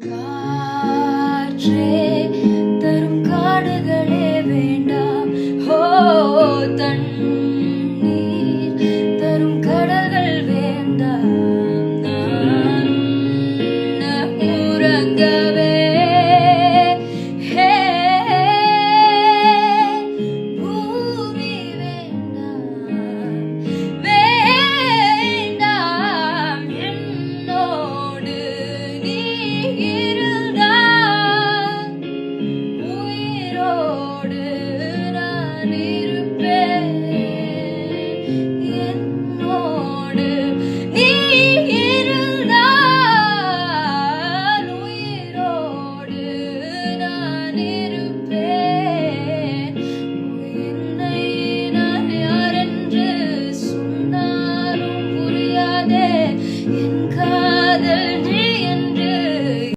காற்றே தரும் காடுகளே வேண்டாம். ஹோ, தண்ணீர் தரும் கடல்கள் வேண்டாம். நான் உறங்க